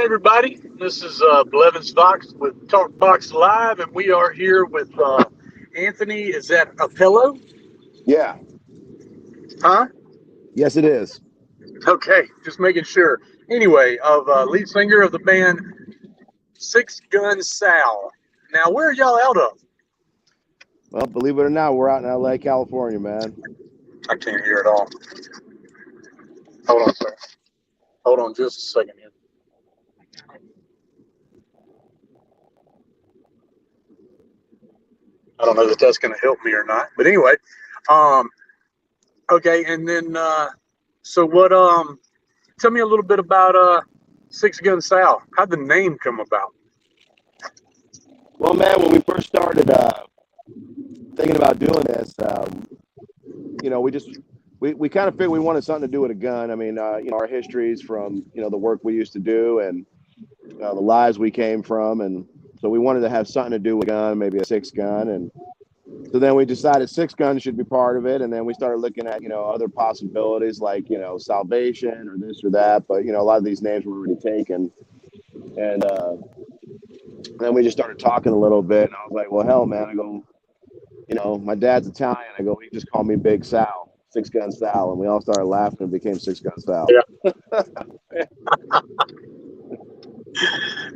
everybody. This is Blevins Fox with Talk Box Live, and we are here with Anthony. Is that Apello? Yeah. Huh? Yes, it is. Okay, just making sure. Anyway, of lead singer of the band Six Gun Sal. Now, where are y'all out of? Well, believe it or not, we're out in LA, California, man. I can't hear it all. Hold on, sir. Hold on just a second here. I don't know that that's going to help me or not. But anyway, um, okay, and then so what? Tell me a little bit about Six Gun Sal. How'd the name come about? Well, man, when we first started thinking about doing this, we kind of figured we wanted something to do with a gun. I mean, our histories from the work we used to do and the lives we came from, and so we wanted to have something to do with a gun, maybe a six gun, and so then we decided six guns should be part of it, and then we started looking at other possibilities like Salvation or this or that, but a lot of these names were already taken, and then we just started talking a little bit, and I was like, well, hell, man, I go, my dad's Italian, I go, he just called me Big Sal, Six Gun Sal, and we all started laughing and became Six Gun Sal. Yeah.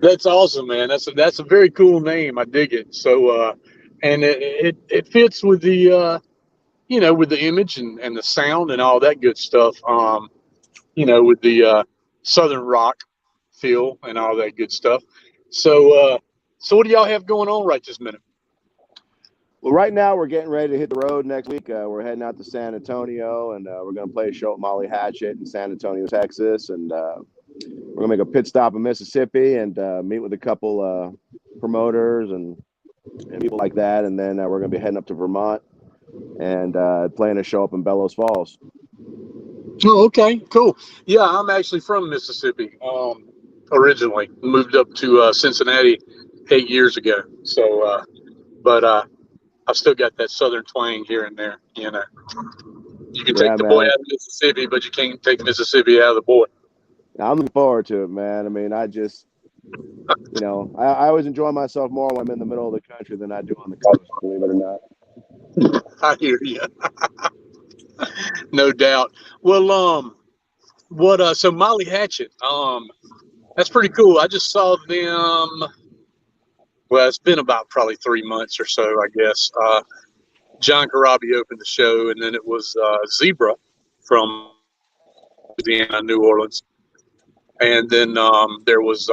That's awesome, man. That's a very cool name. I dig it. So, and it fits with the with the image and the sound and all that good stuff. With the Southern rock feel and all that good stuff. So what do y'all have going on right this minute? Well, right now we're getting ready to hit the road next week. We're heading out to San Antonio, and we're going to play a show at Molly Hatchet in San Antonio, Texas, and we're going to make a pit stop in Mississippi and meet with a couple promoters and people like that, and then we're going to be heading up to Vermont and playing a show up in Bellows Falls. Oh, okay, cool. Yeah, I'm actually from Mississippi. Originally moved up to Cincinnati 8 years ago. So, but I've still got that Southern twang here and there. You can take the boy out of Mississippi, but you can't take Mississippi out of the boy. I'm looking forward to it, man. I mean, I just, I always enjoy myself more when I'm in the middle of the country than I do on the coast, believe it or not. I hear you. No doubt. Well, so Molly Hatchet, that's pretty cool. I just saw them. Well, it's been about probably 3 months or so, I guess. John Corabi opened the show, and then it was Zebra from Louisiana, New Orleans, and then there was,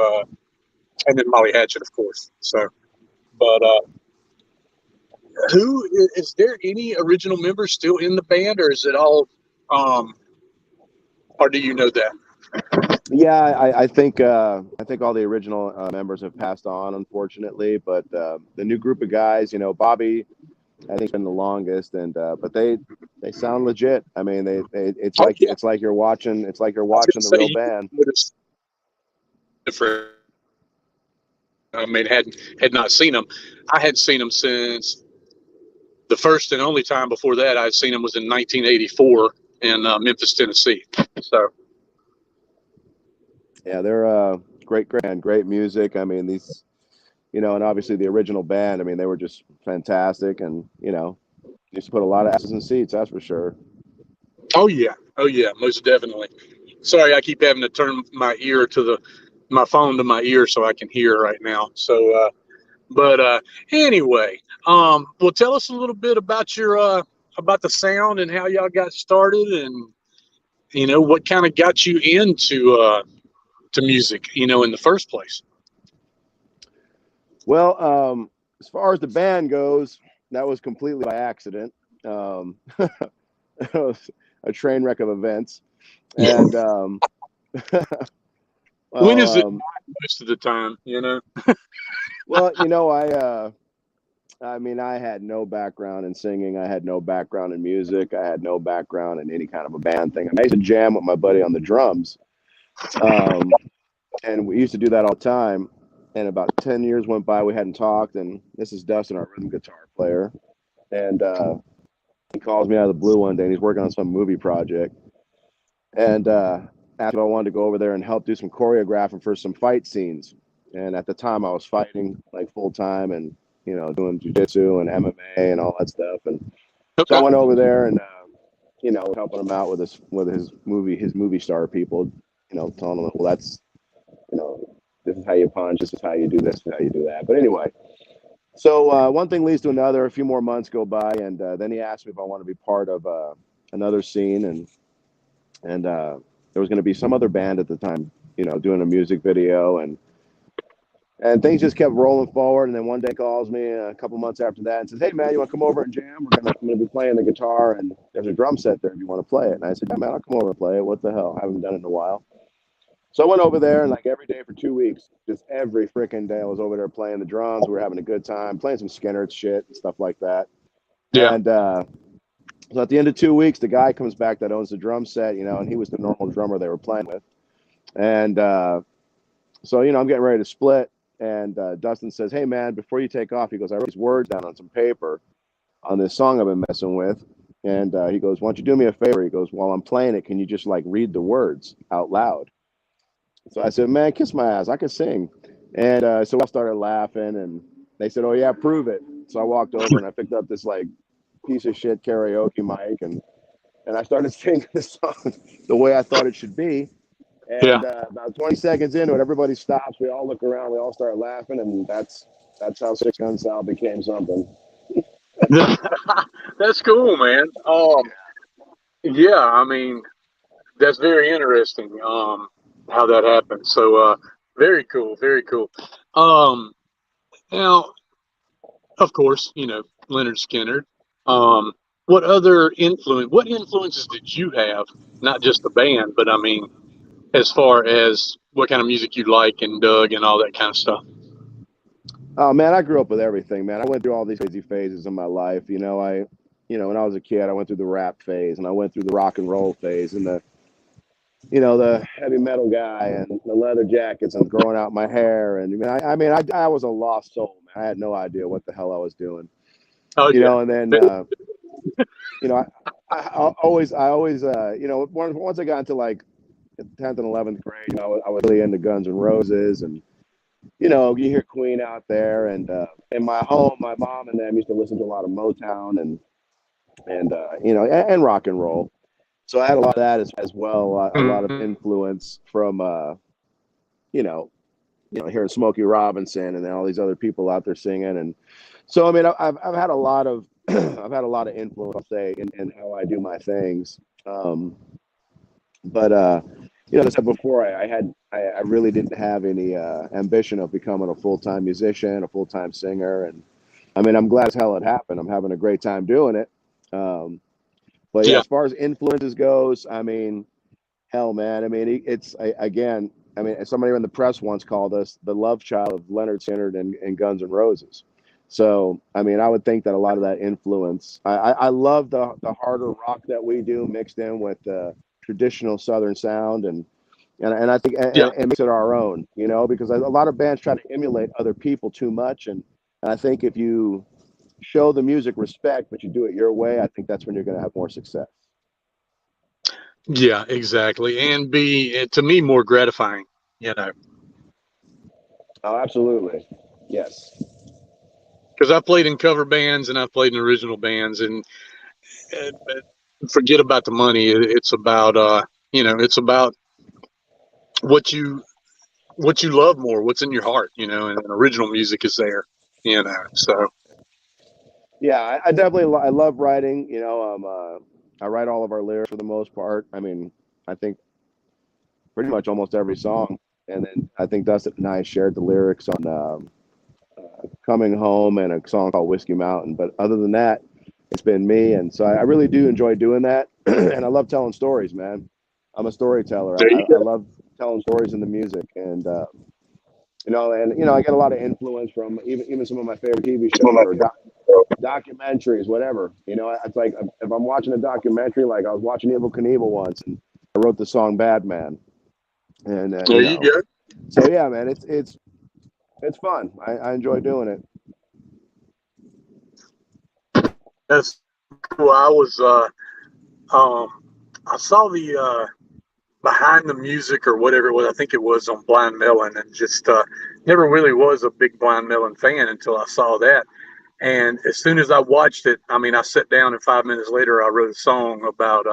and then Molly Hatchet, of course. So, but who is there? Any original members still in the band, or is it all? Or do you know that? Yeah, I think all the original members have passed on, unfortunately. But the new group of guys, Bobby, I think, been the longest, and but they sound legit. I mean, it's like you're watching the real band. I mean, had not seen them. I had seen them since the first and only time before that I'd seen them was in 1984 in Memphis, Tennessee. So. Yeah, they're great band, great music. I mean, these, and obviously the original band, I mean, they were just fantastic, and used to put a lot of asses in seats, that's for sure. Oh yeah, most definitely. Sorry, I keep having to turn my phone to my ear so I can hear right now. So, but anyway, well, tell us a little bit about your about the sound and how y'all got started, and what kind of got you into to music, in the first place. Well, as far as the band goes, that was completely by accident. It was a train wreck of events, and when is it most of the time, Well, I mean, I had no background in singing. I had no background in music. I had no background in any kind of a band thing. I used to jam with my buddy on the drums. And we used to do that all the time. And about 10 years went by, we hadn't talked. And this is Dustin, our rhythm guitar player. And he calls me out of the blue one day, and he's working on some movie project. And asked if I wanted to go over there and help do some choreographing for some fight scenes. And at the time, I was fighting like full time and doing jujitsu and MMA and all that stuff. And so I Okay. went over there and helping him out with his movie star people. Telling them, well, that's this is how you punch, this is how you do this, this is how you do that. But anyway, so one thing leads to another. A few more months go by, and then he asked me if I want to be part of another scene, and there was going to be some other band at the time, doing a music video, and things just kept rolling forward. And then one day calls me a couple months after that and says, "Hey man, you want to come over and jam? I'm gonna be playing the guitar, and there's a drum set there if you want to play it." And I said, "Yeah man, I'll come over and play it. What the hell? I haven't done it in a while." So I went over there, and like every day for 2 weeks, just every freaking day I was over there playing the drums. We were having a good time, playing some Skinner shit and stuff like that. Yeah. And so at the end of 2 weeks, the guy comes back that owns the drum set, and he was the normal drummer they were playing with. And so, I'm getting ready to split. And Dustin says, "Hey, man, before you take off," he goes, "I wrote these words down on some paper on this song I've been messing with." And he goes, "Why don't you do me a favor?" He goes, "While I'm playing it, can you just like read the words out loud?" So I said, "Man, kiss my ass. I can sing." And so I started laughing. And they said, "Oh, yeah, prove it." So I walked over and I picked up this like piece of shit karaoke mic. And I started singing the song the way I thought it should be. Yeah. And about 20 seconds into it, everybody stops. We all look around. We all start laughing. And that's how Six Gun Sal became something. That's cool, man. Yeah, I mean, that's very interesting. How that happened. So, very cool, very cool. Um, now, of course, Leonard Skinner. Um, what influences did you have? Not just the band, but I mean, as far as what kind of music you like and dug and all that kind of stuff. Oh, man, I grew up with everything, man. I went through all these crazy phases in my life. When I was a kid, I went through the rap phase and I went through the rock and roll phase and the heavy metal guy and the leather jackets and growing out my hair. And I was a lost soul, man. I had no idea what the hell I was doing, Oh yeah, and then, I always, once I got into like 10th and 11th grade, I was really into Guns N' Roses and, you hear Queen out there. And in my home, my mom and them used to listen to a lot of Motown and rock and roll. So I had a lot of that as well, a lot of mm-hmm. influence from, hearing Smokey Robinson and then all these other people out there singing. And so, I mean, I've had a lot of, I've had a lot of influence, I'll say, in how I do my things. But as I said before, I really didn't have any ambition of becoming a full-time musician, a full-time singer. And I mean, I'm glad as hell it happened. I'm having a great time doing it. But yeah, Yeah, as far as influences goes, I mean, hell, man. I mean, again, I mean, somebody in the press once called us the love child of Leonard Skinner and Guns N' Roses. So, I mean, I would think that a lot of that influence. I love the harder rock that we do mixed in with traditional Southern sound, and I think yeah, and makes it our own, because a lot of bands try to emulate other people too much, and I think if you show the music respect, but you do it your way, I think that's when you're going to have more success. yeah, exactly, and be to me more gratifying. You know, Oh, absolutely. Yes. because I played in cover bands and I played in original bands, and forget about the money. It's about it's about what you what you love more, what's in your heart, and original music is there, So Yeah, I definitely I love writing. I write all of our lyrics for the most part. I mean, I think pretty much almost every song. And then I think Dustin and I shared the lyrics on Coming Home and a song called Whiskey Mountain. But other than that, it's been me. And so I really do enjoy doing that. And I love telling stories, man. I'm a storyteller. there you I go. love telling stories in the music. And, I get a lot of influence from even some of my favorite TV shows or documentaries, whatever. It's like if I'm watching a documentary, like I was watching Evil Knievel once and I wrote the song Bad Man. And, There you go. so yeah, man, it's fun. I enjoy doing it. That's cool. Um, I saw the behind the music or whatever it was. I think it was on Blind Melon, and just never really was a big Blind Melon fan until I saw that. And as soon as I watched it, I mean, I sat down and 5 minutes later, I wrote a song about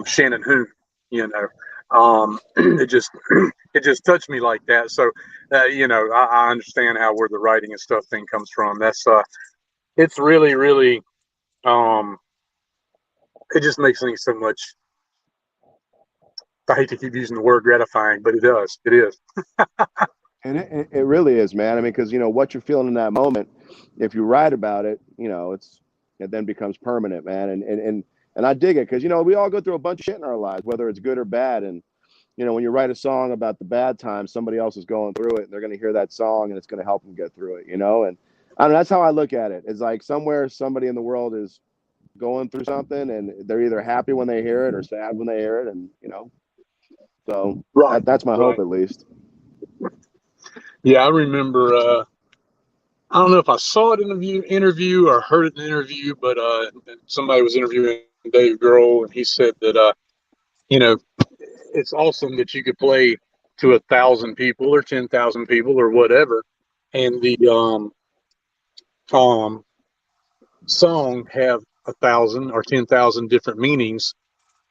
Shannon Hoon. You know, it just it just touched me like that. So, I understand how where the writing and stuff thing comes from. That's it's really, really, um, it just makes things so much. I hate to keep using the word gratifying, but it does. It is. And it really is, man. I mean, because what you're feeling in that moment, if you write about it, it then becomes permanent, man. And I dig it because we all go through a bunch of shit in our lives, whether it's good or bad. And when you write a song about the bad times, somebody else is going through it, and they're going to hear that song, and it's going to help them get through it. And I don't know, that's how I look at it. It's like somewhere somebody in the world is going through something, and they're either happy when they hear it or sad when they hear it, and so Right. that's my hope Right. at least. Yeah, I remember. I don't know if I saw it in the interview or heard it in an interview, but somebody was interviewing Dave Grohl, and he said that you know it's awesome that you could play to 1,000 people or 10,000 people or whatever, and the um, song have 1,000 or 10,000 different meanings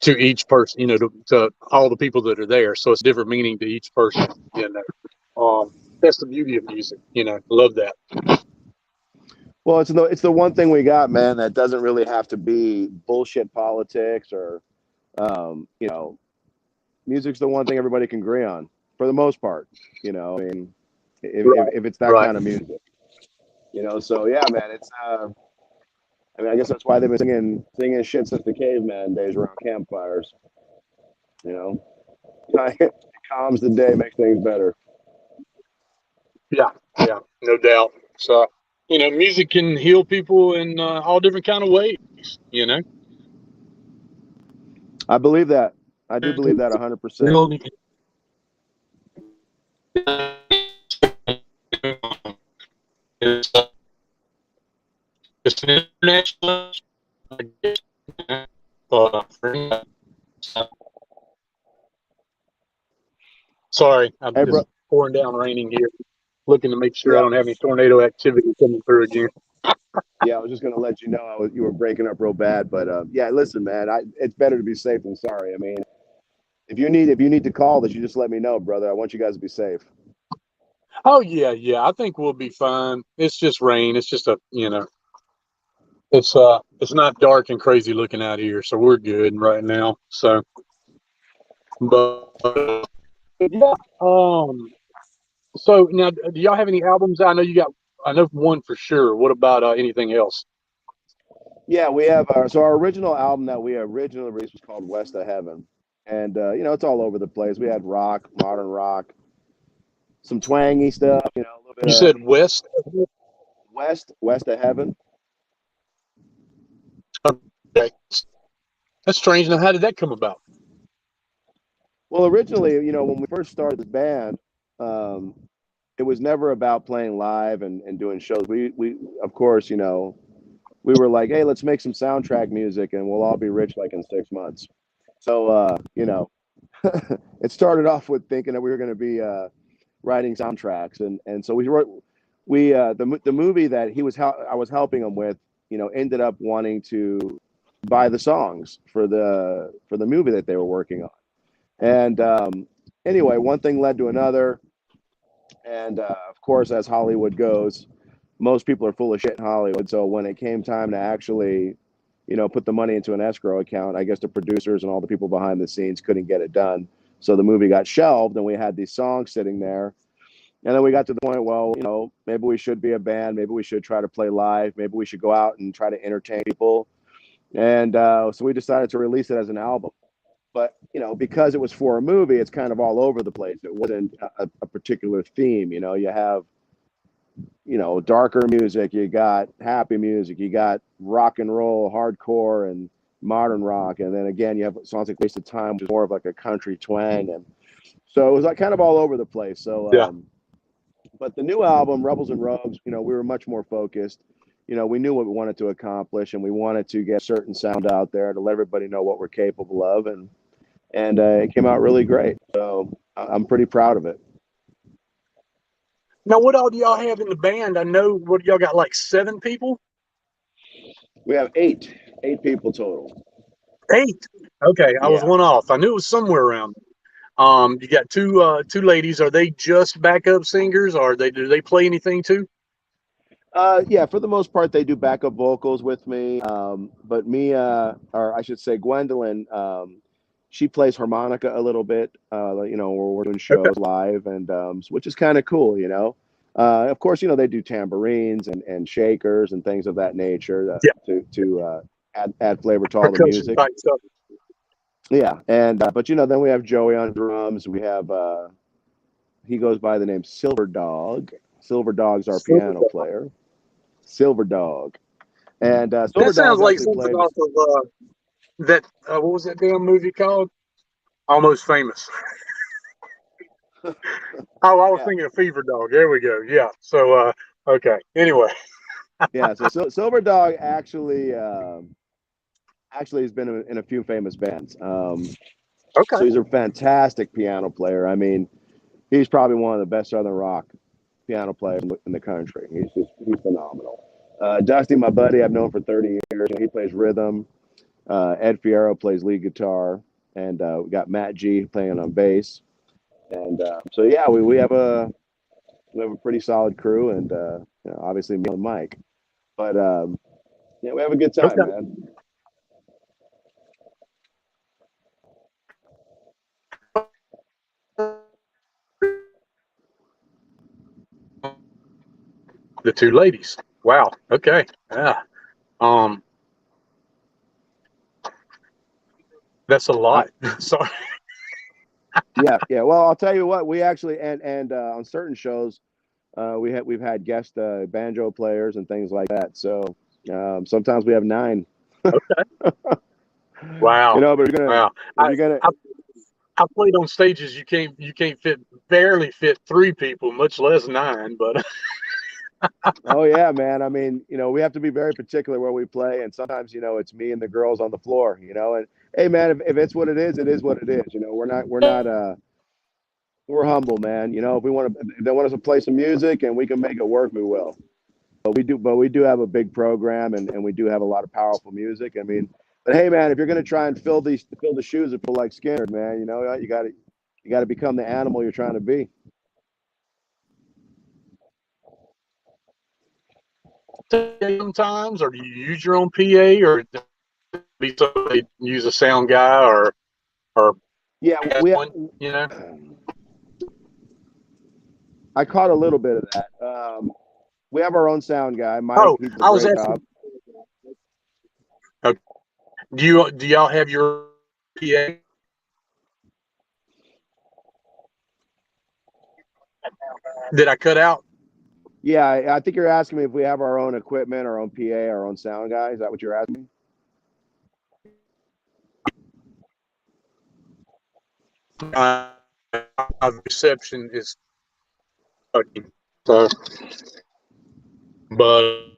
to each person. To all the people that are there, so it's different meaning to each person. That's the beauty of music. Love that. Well, it's the one thing we got, man, that doesn't really have to be bullshit politics or music's the one thing everybody can agree on for the most part. I mean, Right. if it's that Right. kind of music, So yeah, man, it's I mean, I guess that's why they've been singing shit since the caveman days around campfires. You know, it calms the day, makes things better. Yeah, yeah, no doubt. So, music can heal people in all different kind of ways. You know, I believe that. I do believe that 100%. really, it's, uh, it's an international. Uh, sorry, I'm Hey, bro. just pouring down raining here, looking to make sure I Yeah, don't have any tornado activity coming through again. yeah. I was just gonna let you know you were breaking up real bad, but yeah. Listen, man, it's better to be safe than sorry. I mean, if you need to call this, you just let me know, brother. I want you guys to be safe. Oh yeah, yeah. I think we'll be fine. It's just rain. It's just it's not dark and crazy looking out here, so we're good right now. So, but yeah. So now, do y'all have any albums? I know you got. I know one for sure. What about anything else? Yeah, we have our original album that we originally released was called West of Heaven, and it's all over the place. We had rock, modern rock, some twangy stuff, a little bit You of said West. West of Heaven. Okay. That's strange. Now, how did that come about? Well, originally, when we first started the band, um, it was never about playing live and doing shows. We of course, we were like, hey, let's make some soundtrack music and we'll all be rich like in 6 months. So it started off with thinking that we were going to be writing soundtracks, and so we wrote the movie that I was helping him with, ended up wanting to buy the songs for the movie that they were working on. And anyway, one thing led to another. And of course, as Hollywood goes, most people are full of shit in Hollywood. So when it came time to actually, put the money into an escrow account, I guess the producers and all the people behind the scenes couldn't get it done. So the movie got shelved, and we had these songs sitting there. And then we got to the point, well, maybe we should be a band. Maybe we should try to play live. Maybe we should go out and try to entertain people. And so we decided to release it as an album. But because it was for a movie, it's kind of all over the place. It wasn't a particular theme. You have darker music, you got happy music, you got rock and roll, hardcore, and modern rock, and then again you have songs like "Waste of Time," which is more of like a country twang, and so it was like kind of all over the place. So, Yeah. but the new album, Rebels and Rogues, we were much more focused. We knew what we wanted to accomplish, and we wanted to get a certain sound out there to let everybody know what we're capable of, and and it came out really great. So I'm pretty proud of it. Now, what all do y'all have in the band? I know what y'all got, like 7 people. We have eight people total. 8. Okay, I was Yeah. one off. I knew it was somewhere around. You got two ladies. Are they just backup singers, or do they play anything too? Yeah, for the most part, they do backup vocals with me. But Mia, or I should say Gwendolyn, she plays harmonica a little bit. Where we're doing Okay. shows live, and which is kind of cool. Of course, they do tambourines and shakers and things of that nature Yeah, to add flavor to all the percussion music. type stuff. Yeah, and but then we have Joey on drums. We have he goes by the name Silver Dog. Silver Dog's our Silver piano Dog. player. Silver Dog. And That Silver sounds Dog like actually something plays. off of that. What was that damn movie called? Almost Famous. Oh, I was Yeah, thinking of Fever Dog. There we go. Yeah. So, okay. Anyway. yeah. So Silver Dog actually has been in a few famous bands. Okay. So he's a fantastic piano player. I mean, he's probably one of the best Southern rock piano players in the country. He's phenomenal. Dusty, my buddy, I've known for 30 years. He plays rhythm. Ed Fierro plays lead guitar, and we got Matt G playing on bass. And so yeah, we have a pretty solid crew, and obviously me and Mike. But yeah, we have a good time, Okay. man. The two ladies. Wow. Okay. Yeah. Um, that's a I, lot. Sorry. yeah. Well, I'll tell you what. We actually and on certain shows, we've had guest banjo players and things like that. So sometimes we have 9. Okay. Wow. But Wow. if I, you're gonna, I I played on stages you can't barely fit 3 people, much less 9. But oh yeah, man. I mean, we have to be very particular where we play, and sometimes, it's me and the girls on the floor. And hey, man, if it's what it is what it is. We're humble, man. If they want us to play some music and we can make it work, we will. But we do have a big program, and we do have a lot of powerful music. I mean, but hey, man, if you're gonna try and fill the shoes of people like Skinner, man, you got to become the animal you're trying to be. sometimes, or do you use your own PA, or be somebody use a sound guy, or Yeah, has we. one? You know. I caught a little bit of that. We have our own sound guy, Mike. Oh, He does a I was great asking. job. Okay. Do y'all have your PA? Did I cut out? Yeah, I think you're asking me if we have our own equipment, our own PA, our own sound guy. Is that what you're asking? My reception is fucking. So, but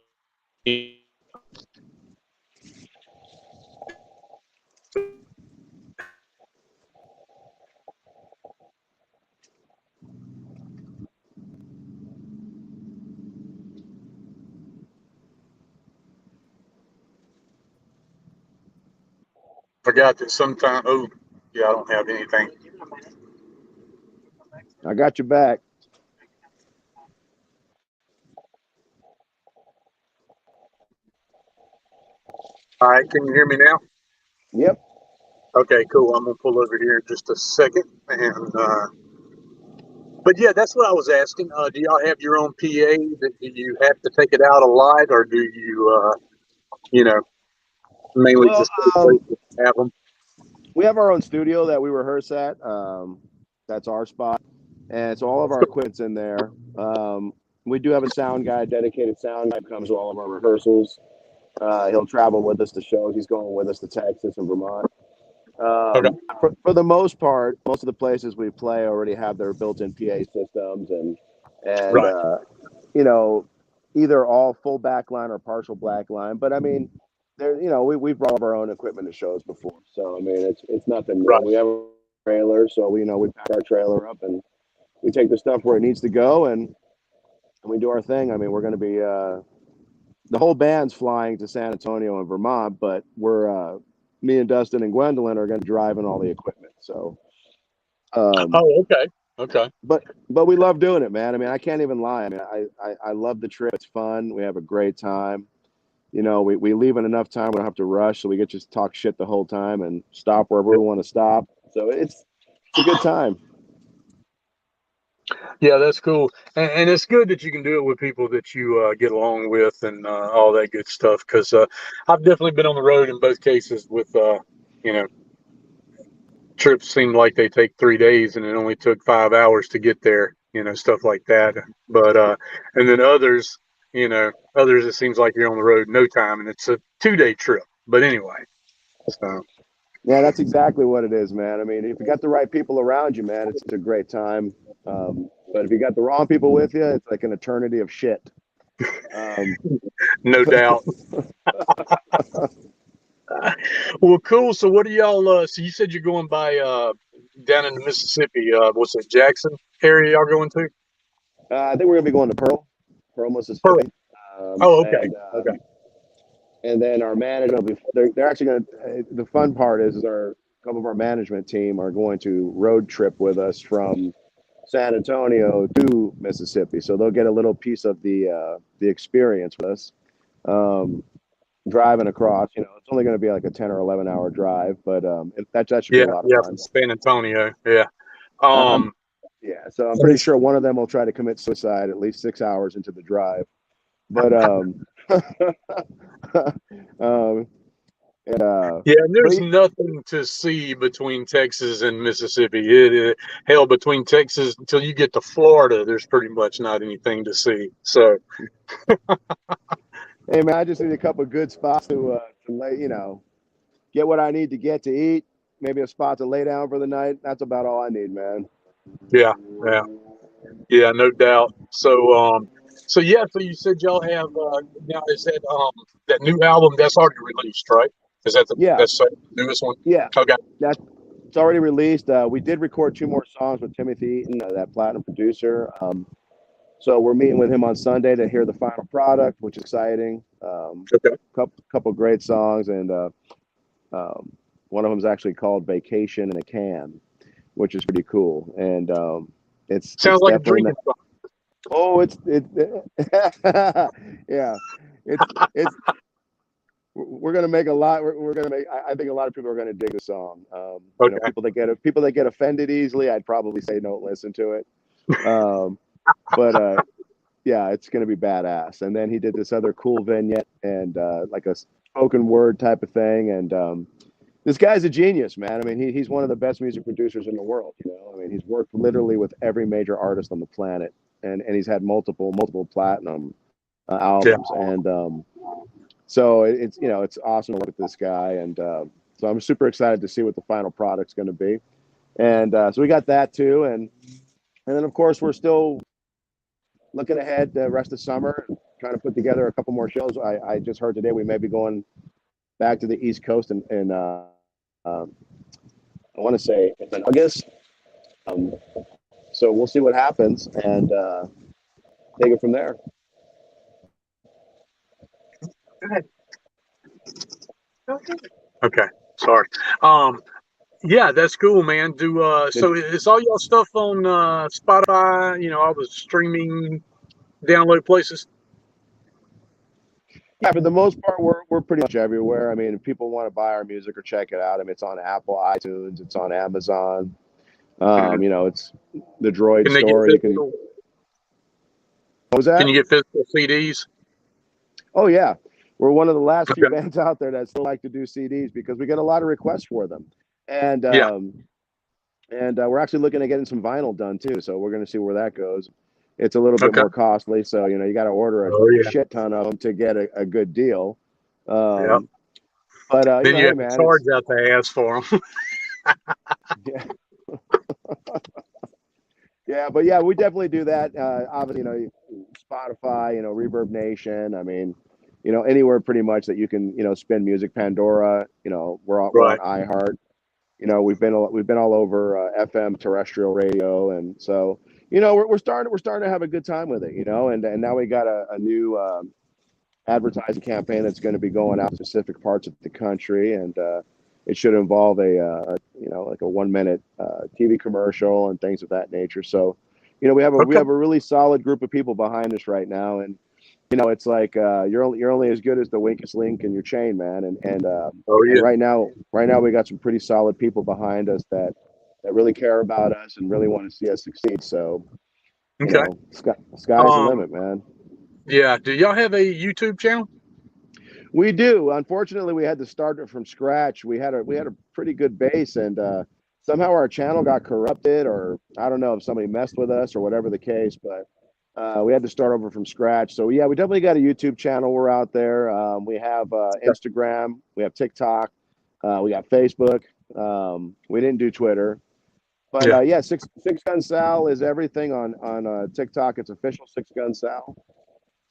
forgot that sometime. Oh, yeah, I don't have anything. I got your back. All right, can you hear me now? Yep. Okay, cool. I'm gonna pull over here in just a second, and but yeah, that's what I was asking. Do y'all have your own PA? Do you have to take it out a lot, or do you know, mainly Well, just go places and have them? we have our own studio that we rehearse at. That's our spot, and so all of our equipment's in there. We do have a sound guy, dedicated sound guy, who comes to all of our rehearsals. He'll travel with us to shows. He's going with us to Texas and Vermont. Okay, For the most part, most of the places we play already have their built-in PA systems, and right. you know, either all full back line or partial black line. But I mean, there, we've brought our own equipment to shows before, so I mean, it's nothing new. Right. We have a trailer, so we pack our trailer up and we take the stuff where it needs to go, and we do our thing. I mean, we're going to be the whole band's flying to San Antonio and Vermont, but we're me and Dustin and Gwendolyn are going to drive in all the equipment. So, Oh, okay. Okay. but we love doing it, man. I mean, I can't even lie. I mean, I love the trip. It's fun. We have a great time. We leave in enough time. We don't have to rush, so we get to just talk shit the whole time and stop wherever we want to stop. So it's a good time. Yeah, that's cool, and it's good that you can do it with people that you get along with and all that good stuff. Because I've definitely been on the road in both cases with you know trips seem like they take 3 days and it only took 5 hours to get there. Stuff like that. But and then others it seems like you're on the road no time and it's a 2 day trip. But anyway, so Yeah, that's exactly what it is, man. I mean, if you got the right people around you, man, it's a great time. But if you got the wrong people with you, it's like an eternity of shit. Um, no doubt. Well, cool. So what do y'all? So you said you're going by down in the Mississippi. What's it, Jackson area? Y'all going to? I think we're gonna be going to Pearl, Pearl. Mississippi, Oh, okay. Okay. and then our management will be. They're actually going to. The fun part is our a couple of our management team are going to road trip with us from San Antonio to Mississippi, so they'll get a little piece of the experience with us. Um, Driving across, it's only going to be like a 10 or 11 hour drive, but that should be Yeah. a lot of Yeah. fun. From San Antonio. Yeah. Um, Um. yeah, so I'm and pretty it's- sure one of them will try to commit suicide at least 6 hours into the drive. But um, and, Yeah. And but there's nothing to see between Texas and Mississippi. Hell, between Texas until you get to Florida, there's pretty much not anything to see. So hey man, I just need a couple of good spots to lay, get what I need to get to eat. Maybe a spot to lay down for the night. That's about all I need, man. yeah. Yeah. Yeah, no doubt. So yeah, so you said y'all have now is that new album that's already released, right? Is that Yeah, that's the newest one? yeah, Okay, that's it's already released. We did record two more songs with Timothy Eaton, that platinum producer. So we're meeting with him on Sunday to hear the final product, which is exciting. okay. Couple great songs, and um, one of them is actually called "Vacation in a Can," which is pretty cool. And Sounds it's like a definitely drinking song. oh, yeah, it's we're gonna make a lot. We're gonna make. I think a lot of people are gonna dig the song. Okay, People that get offended easily, I'd probably say don't listen to it. Um, but yeah, it's gonna be badass. And then he did this other cool vignette and like a spoken word type of thing. And this guy's a genius, man. I mean, he's one of the best music producers in the world. I mean, he's worked literally with every major artist on the planet, and he's had multiple platinum yeah, albums. And so it's awesome to work with this guy. And so I'm super excited to see what the final product's going to be. And so we got that too. And then of course we're still looking ahead the rest of summer, trying to put together a couple more shows. I just heard today we may be going back to the East Coast and I want to say in August. Um, so we'll see what happens and take it from there. okay. Sorry. Um, yeah, that's cool, man. Do Did, so is all y'all stuff on Spotify? All the streaming download places. yeah, for the most part, we're pretty much everywhere. I mean, if people want to buy our music or check it out, I mean, it's on Apple, iTunes, it's on Amazon. Mhm. It's the Droid Can they get Store. You can. physical? What was Can that? you get physical CDs? Oh yeah, we're one of the last few Okay. bands out there that still like to do CDs because we get a lot of requests for them, and Yeah. we're actually looking at getting some vinyl done too. So we're going to see where that goes. It's a little bit Okay. more costly, so you got to order Oh a yeah. shit ton of them to get a good deal. Yeah. Um, but Then you hey have to man, charge it's out the ass for them. yeah, yeah, but yeah, we definitely do that. Obviously, Spotify, Reverb Nation. I mean, anywhere pretty much that you can, spin music. Pandora, we're on Right. iHeart. We've been all over FM terrestrial radio, and so we're starting to have a good time with it, and now we got a new advertising campaign that's going to be going out to specific parts of the country, and it should involve like a 1 minute TV commercial and things of that nature. So, we Okay. have a really solid group of people behind us right now, and it's like you're only as good as the weakest link in your chain, man. Oh And yeah. right now we got some pretty solid people behind us that really care about us and really want to see us succeed. So, Okay. sky's the Um. limit, man. Yeah. Do y'all have a YouTube channel? We do. Unfortunately, we had to start it from scratch. We had a pretty good base, and somehow our channel got corrupted, or I don't know if somebody messed with us or whatever the case. But we had to start over from scratch. So yeah, we definitely got a YouTube channel. We're out there. We have Instagram. We have TikTok. We got Facebook. We didn't do Twitter, but Yeah. yeah, Six Gun Sal is everything on TikTok. It's official Six Gun Sal.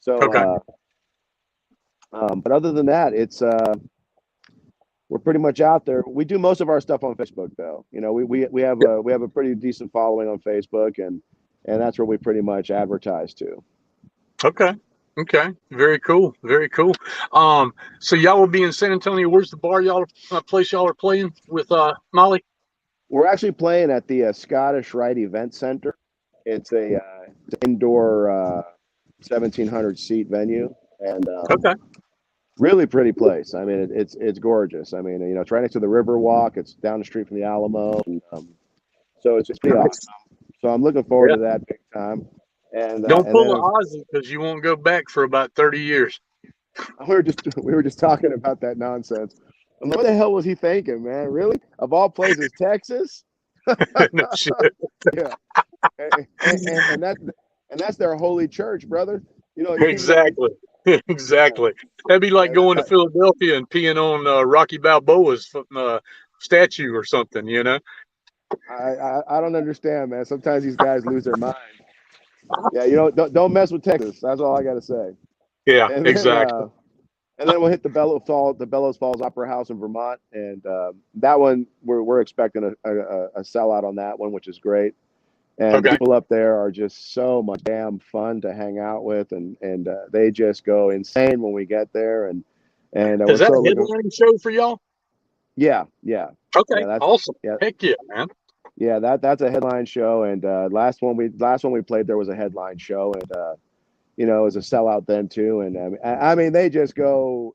So. Okay. But other than that, we're pretty much out there. We do most of our stuff on Facebook, though. We have a pretty decent following on Facebook, and that's where we pretty much advertise to. Okay. Okay. Very cool. Very cool. So y'all will be in San Antonio. Where's the bar place y'all are playing with Molly? We're actually playing at the Scottish Rite Event Center. It's it's an indoor 1,700 seat venue, and Okay. really pretty place. I mean, it's gorgeous. I mean, it's right next to the Riverwalk. It's down the street from the Alamo, and so it's pretty Nice. awesome. So I'm looking forward Yeah. to that big time. And Don't and pull then a Ozzy because you won't go back for about 30 years. we were just talking about that nonsense. And what the hell was he thinking, man? Really? Of all places, Texas? No shit. Yeah, and that's their holy church, brother. Exactly. Yeah, Exactly. That'd be like yeah, going to Philadelphia and peeing on Rocky Balboa's statue or something, you know? I don't understand, man. Sometimes these guys lose their mind. Yeah, don't mess with Texas. That's all I got to say. Yeah, And then exactly. we'll hit the Bellows Falls Opera House in Vermont, and that one we're expecting a sellout on that one, which is great. And the Okay. people up there are just so much damn fun to hang out with, and they just go insane when we get there, and Is we're that so a looking. headlining show for y'all? Yeah, yeah, Okay. yeah. That's Awesome. yeah, Heck yeah, man. yeah. That's a headline show, and last one we played there was a headline show, and it was a sellout then too. And I mean, they just go.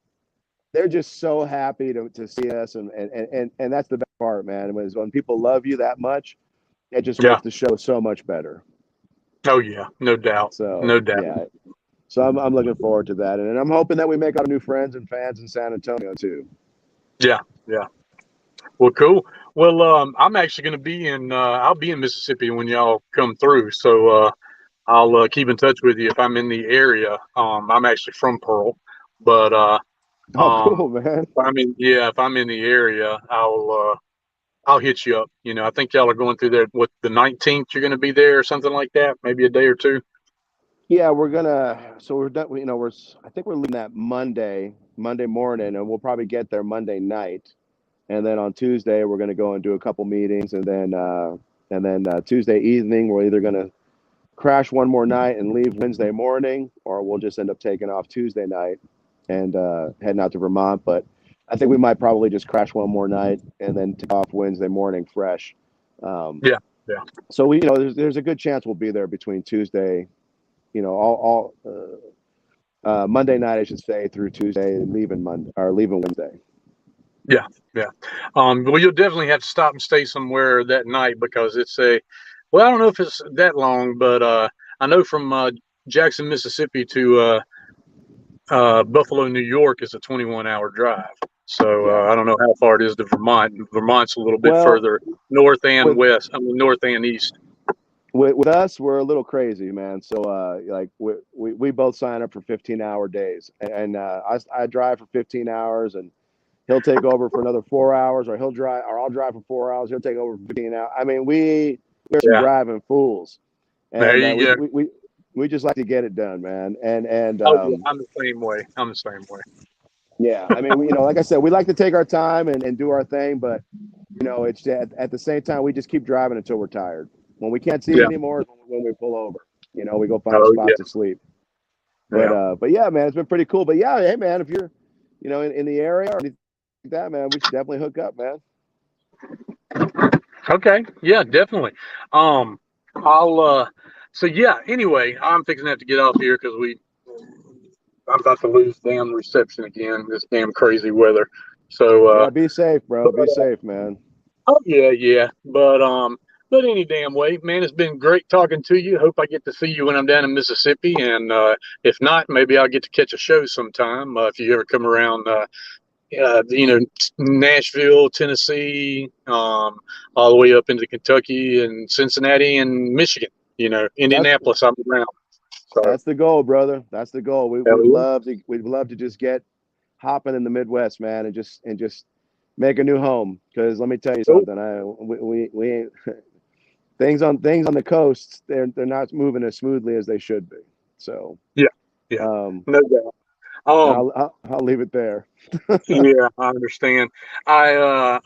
They're just so happy to see us, and that's the best part, man. When people love you that much, it just Yeah. makes the show so much better. Oh, yeah. No doubt. So No doubt. yeah, so I'm looking forward to that, and I'm hoping that we make our new friends and fans in San Antonio too. Yeah. Yeah. Well, cool. Well, I'm actually going to be I'll be in Mississippi when y'all come through. So, I'll keep in touch with you if I'm in the area. I'm actually from Pearl, but Oh, um, cool, man. if I'm in the area, I'll hit you up. I think y'all are going through there. What, the 19th? You're going to be there or something like that? Maybe a day or two. Yeah, we're gonna. So we're done. I think we're leaving that Monday morning, and we'll probably get there Monday night. And then on Tuesday, we're gonna go and do a couple meetings, and then Tuesday evening, we're either gonna crash one more night and leave Wednesday morning, or we'll just end up taking off Tuesday night and heading out to Vermont. But I think we might probably just crash one more night and then take off Wednesday morning fresh. Um, Yeah. Yeah. so there's a good chance we'll be there between Tuesday, all Monday night, I should say, through Tuesday, and leaving Wednesday. Yeah. Yeah. Well, you'll definitely have to stop and stay somewhere that night because well, I don't know if it's that long, but I know from Jackson, Mississippi to Buffalo, New York is a 21-hour drive. So Yeah. I don't know how far it is to Vermont. Vermont's a little bit Well, further north and with west. north and east. with us, we're a little crazy, man. So like we both sign up for 15-hour days, and I drive for 15 hours, and he'll take over for another 4 hours, or I'll drive for 4 hours. He'll take over for 15 hours. I mean, we're some Yeah. driving fools, There and you go. we We just like to get it done, man. And Oh yeah, I'm the same way. I'm the same way. yeah, I mean, like I said, we like to take our time and do our thing, but it's at the same time we just keep driving until we're tired. When we can't see it Yeah. anymore, is when we pull over. We go find a Oh spot yeah. to sleep. Yeah. But yeah, man, it's been pretty cool. But yeah, hey man, if you're in the area or anything like that, man, we should definitely hook up, man. Okay. Yeah, definitely. I'll so yeah, anyway, I'm fixing to have to get off here because I'm about to lose damn reception again, this damn crazy weather. So Yeah, be safe, bro. but, Be safe, man. oh yeah, yeah. But any damn way, man, it's been great talking to you. Hope I get to see you when I'm down in Mississippi, and if not, maybe I'll get to catch a show sometime if you ever come around. Nashville, Tennessee, all the way up into Kentucky and Cincinnati and Michigan. That's Indianapolis, I'm around. So that's the goal, brother. That's the goal. hell yeah. We'd love to just get hopping in the Midwest, man, and just make a new home. Because let me tell you Cool. something, we ain't things on the coast. They're not moving as smoothly as they should be. So Yeah, yeah, um, no doubt. and Um, I'll leave it there. yeah, I understand. I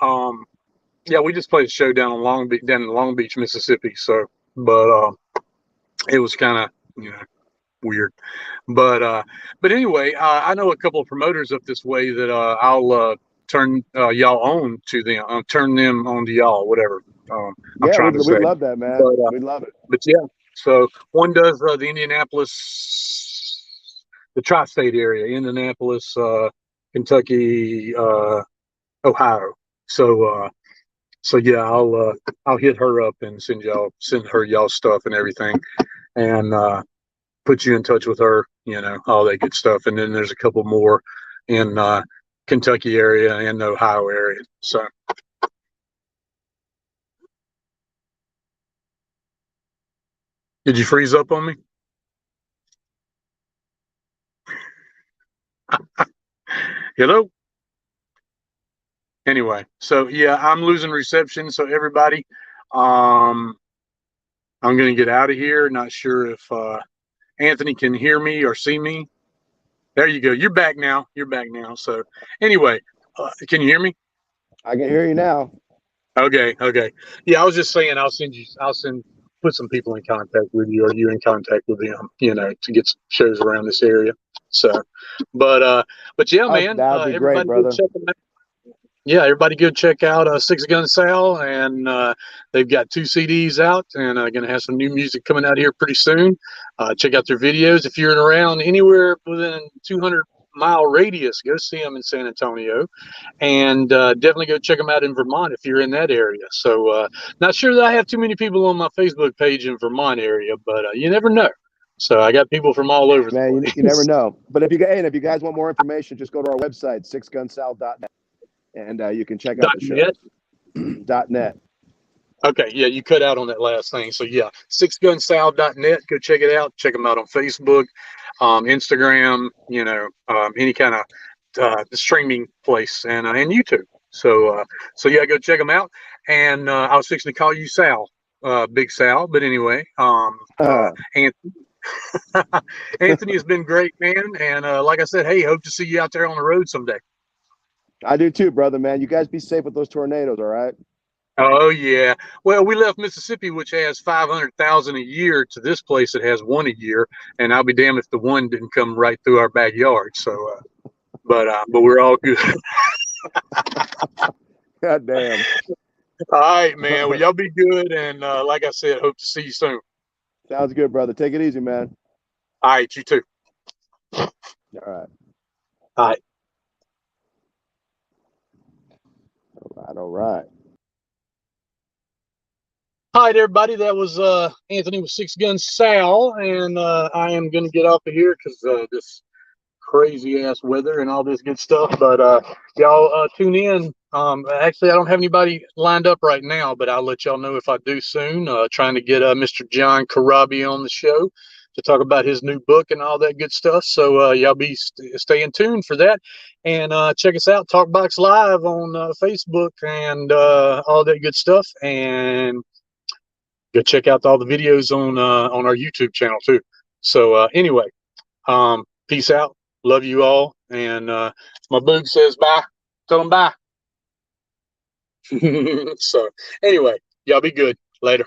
yeah, we just played a show down in Long Beach, Mississippi. So, but it was kind of weird. But anyway, I know a couple of promoters up this way that I'll turn y'all on to them, turn them on to y'all, whatever I'm Yeah, trying to we'd say. love that, But man. We'd love it. but yeah, so one does the Indianapolis, the tri-state area, Indianapolis, Kentucky, Ohio. So so yeah, I'll hit her up and send her y'all stuff and everything, and put you in touch with her, all that good stuff. And then there's a couple more in Kentucky area and the Ohio area. So did you freeze up on me? Hello? Anyway, so yeah, I'm losing reception. So everybody, um, I'm going to get out of here. Not sure if Anthony can hear me or see me. There you go. You're back now. You're back now. So anyway, can you hear me? I can hear you now. Okay, okay. Yeah, I was just saying put some people in contact with you or you in contact with them, to get some shows around this area. So, but but yeah, man, That would be great, everybody go brother. check them out. Yeah, everybody go check out Six Gun Sal, and they've got 2 CDs out, and going to have some new music coming out here pretty soon. Check out their videos. If you're around anywhere within 200-mile radius, go see them in San Antonio, and definitely go check them out in Vermont if you're in that area. So, not sure that I have too many people on my Facebook page in Vermont area, but you never know. So I got people from all over the Man, place. you never know. But if you guys want more information, just go to our website, sixgunsal.net, and you can check out the shows. .net. .net. Okay, yeah, you cut out on that last thing. So yeah, sixgunsal.net. Go check it out. Check them out on Facebook, Instagram, any kind of streaming place, and YouTube. So yeah, go check them out. And I was fixing to call you Sal, Big Sal, but anyway, Anthony, Anthony has been great, man. And like I said, hey, hope to see you out there on the road someday. I do too, brother, man. You guys be safe with those tornadoes, all right? Oh yeah. Well, we left Mississippi, which has 500,000 a year, to this place that has one a year, and I'll be damned if the one didn't come right through our backyard. So, but we're all good. God damn. All right, man. Well, y'all be good, and like I said, hope to see you soon. Sounds good, brother. Take it easy, man. All right, you too. All right. All right. All right. All right. All right, everybody. That was Anthony with Six Gun Sal, and I am going to get off of here because this crazy ass weather and all this good stuff. But y'all tune in. Actually, I don't have anybody lined up right now, but I'll let y'all know if I do soon. Trying to get Mr. John Karabi on the show to talk about his new book and all that good stuff. So y'all be staying tuned for that, and check us out, Talkbox Live on Facebook and all that good stuff, and go check out all the videos on our YouTube channel too. So anyway, peace out. Love you all. And my boog says bye. Tell them bye. So anyway, y'all be good. Later.